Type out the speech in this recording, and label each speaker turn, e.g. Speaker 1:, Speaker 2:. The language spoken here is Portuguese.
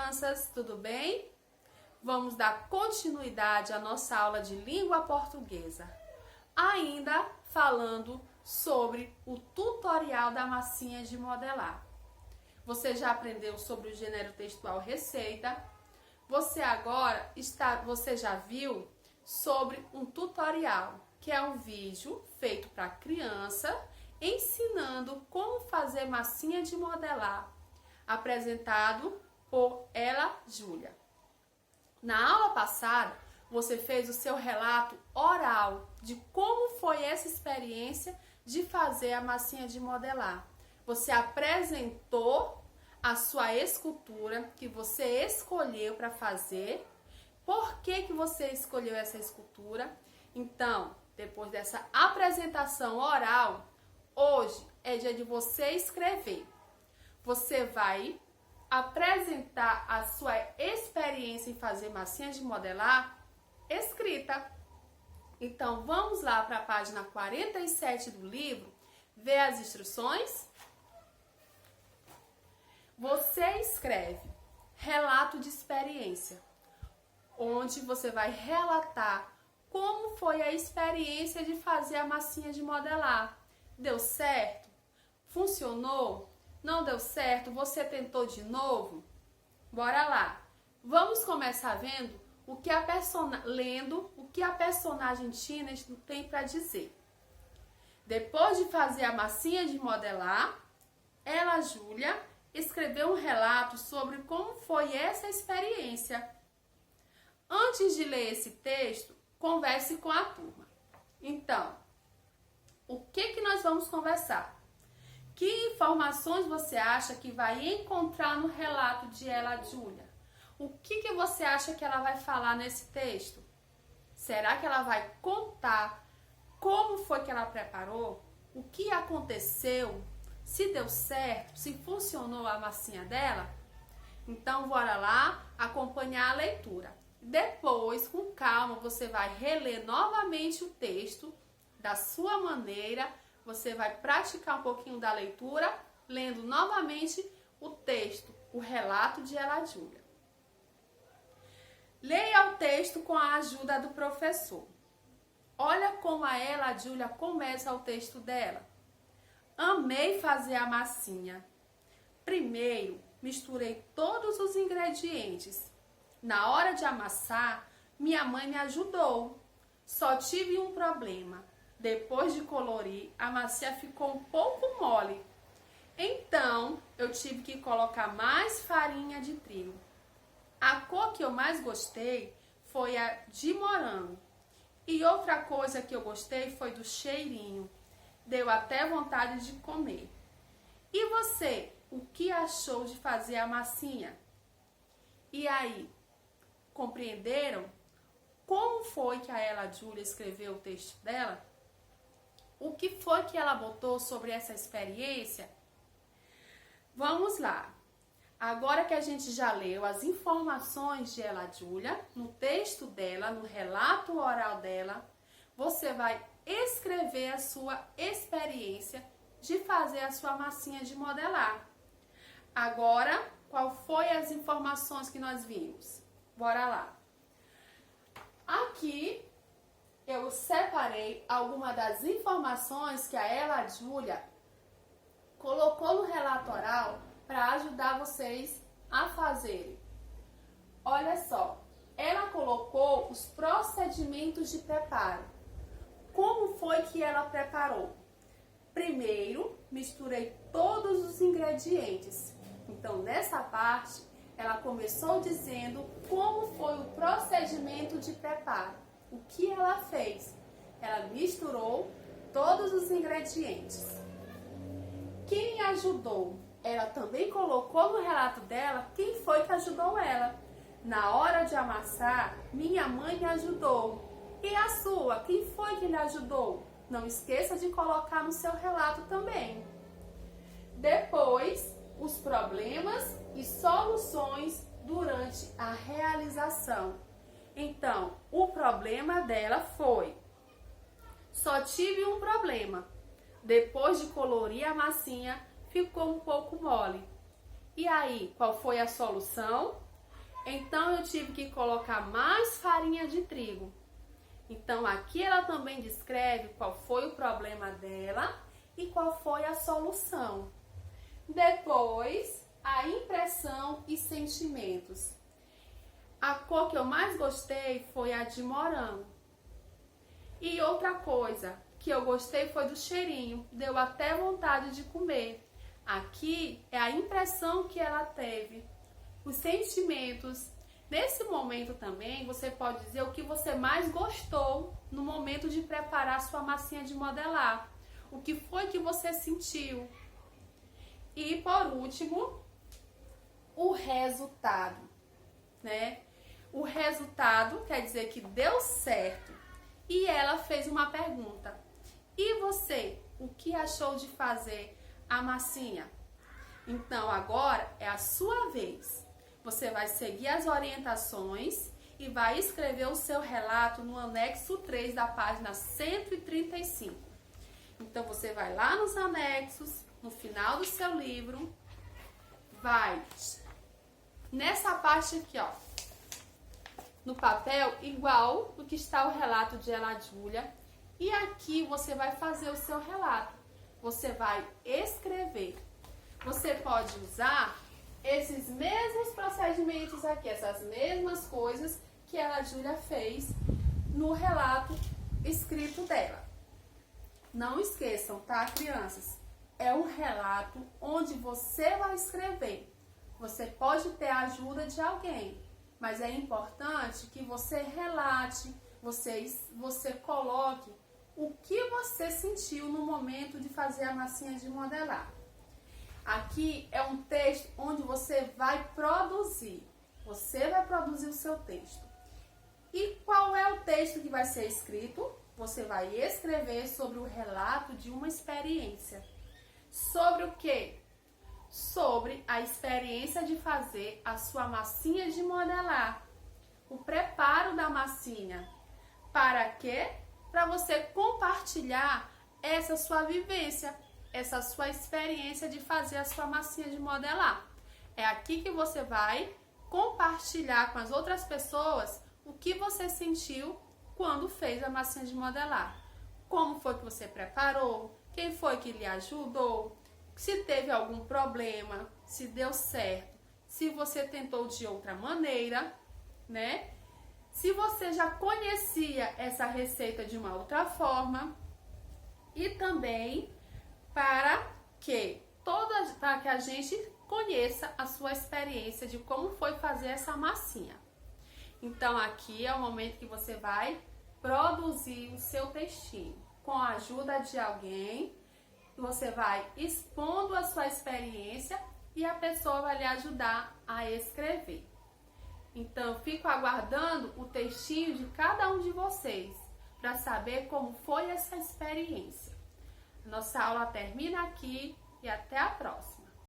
Speaker 1: crianças, tudo bem? Vamos dar continuidade à nossa aula de língua portuguesa, ainda falando sobre o tutorial da massinha de modelar. Você já aprendeu sobre o gênero textual receita? Você já viu sobre um tutorial, que é um vídeo feito para criança ensinando como fazer massinha de modelar, apresentado por ela, Júlia. Na aula passada, você fez o seu relato oral de como foi essa experiência de fazer a massinha de modelar. Você apresentou a sua escultura que você escolheu para fazer. Por que você escolheu essa escultura? Então, depois dessa apresentação oral, hoje é dia de você escrever. Você vai apresentar a sua experiência em fazer massinha de modelar escrita. Então, vamos lá para a página 47 do livro, ver as instruções. Você escreve relato de experiência, onde você vai relatar como foi a experiência de fazer a massinha de modelar. Deu certo? Funcionou? Não deu certo? Você tentou de novo? Bora lá! Vamos começar lendo o que a personagem Tina tem para dizer. Depois de fazer a massinha de modelar, ela, Júlia, escreveu um relato sobre como foi essa experiência. Antes de ler esse texto, converse com a turma. Então, o que nós vamos conversar? Que informações você acha que vai encontrar no relato de ela, Júlia? O que você acha que ela vai falar nesse texto? Será que ela vai contar como foi que ela preparou? O que aconteceu? Se deu certo? Se funcionou a massinha dela? Então, bora lá acompanhar a leitura. Depois, com calma, você vai reler novamente o texto da sua maneira. Você vai praticar um pouquinho da leitura, lendo novamente o texto, o relato de ela, Júlia. Leia o texto com a ajuda do professor. Olha como a ela, Júlia, começa o texto dela. Amei fazer a massinha. Primeiro, misturei todos os ingredientes. Na hora de amassar, minha mãe me ajudou. Só tive um problema. Depois de colorir, a massinha ficou um pouco mole. Então, eu tive que colocar mais farinha de trigo. A cor que eu mais gostei foi a de morango. E outra coisa que eu gostei foi do cheirinho. Deu até vontade de comer. E você, o que achou de fazer a massinha? E aí, compreenderam como foi que a ela, Júlia, escreveu o texto dela? O que foi que ela botou sobre essa experiência? Vamos lá. Agora que a gente já leu as informações de ela, Júlia, no texto dela, no relato oral dela, você vai escrever a sua experiência de fazer a sua massinha de modelar. Agora, qual foi as informações que nós vimos? Bora lá. Aqui eu separei algumas das informações que a ela, Júlia, colocou no relato oral para ajudar vocês a fazerem. Olha só, ela colocou os procedimentos de preparo. Como foi que ela preparou? Primeiro, misturei todos os ingredientes. Então, nessa parte, ela começou dizendo como foi o procedimento de preparo. O que ela fez? Ela misturou todos os ingredientes. Quem ajudou? Ela também colocou no relato dela quem foi que ajudou ela. Na hora de amassar, minha mãe me ajudou. E a sua? Quem foi que lhe ajudou? Não esqueça de colocar no seu relato também. Depois, os problemas e soluções durante a realização. Então, o problema dela foi: só tive um problema. Depois de colorir a massinha, ficou um pouco mole. E aí, qual foi a solução? Então eu tive que colocar mais farinha de trigo. Então aqui ela também descreve qual foi o problema dela e qual foi a solução. Depois, a impressão e sentimentos. A cor que eu mais gostei foi a de morango. E outra coisa que eu gostei foi do cheirinho, deu até vontade de comer. Aqui é a impressão que ela teve, os sentimentos. Nesse momento também você pode dizer o que você mais gostou no momento de preparar sua massinha de modelar. O que foi que você sentiu? E por último, o resultado, né? O resultado quer dizer que deu certo. E ela fez uma pergunta. E você, o que achou de fazer a massinha? Então agora é a sua vez. Você vai seguir as orientações e vai escrever o seu relato no anexo 3 da página 135. Então você vai lá nos anexos, no final do seu livro, vai nessa parte aqui, ó, no papel igual do que está o relato de Ela Júlia, e aqui você vai fazer o seu relato. Você vai escrever. Você pode usar esses mesmos procedimentos aqui, essas mesmas coisas que Ela Júlia fez no relato escrito dela. Não esqueçam, tá, crianças? É um relato onde você vai escrever. Você pode ter a ajuda de alguém, mas é importante que você relate, você coloque o que você sentiu no momento de fazer a massinha de modelar. Aqui é um texto onde você vai produzir. Você vai produzir o seu texto. E qual é o texto que vai ser escrito? Você vai escrever sobre o relato de uma experiência. Sobre o quê? Sobre a experiência de fazer a sua massinha de modelar. O preparo da massinha. Para quê? Para você compartilhar essa sua vivência, essa sua experiência de fazer a sua massinha de modelar. É aqui que você vai compartilhar com as outras pessoas o que você sentiu quando fez a massinha de modelar. Como foi que você preparou? Quem foi que lhe ajudou? Se teve algum problema, se deu certo, se você tentou de outra maneira, né? Se você já conhecia essa receita de uma outra forma. E também para que a gente conheça a sua experiência de como foi fazer essa massinha. Então aqui é o momento que você vai produzir o seu textinho. Com a ajuda de alguém, você vai expondo a sua experiência e a pessoa vai lhe ajudar a escrever. Então fico aguardando o textinho de cada um de vocês para saber como foi essa experiência. Nossa aula termina aqui e até a próxima.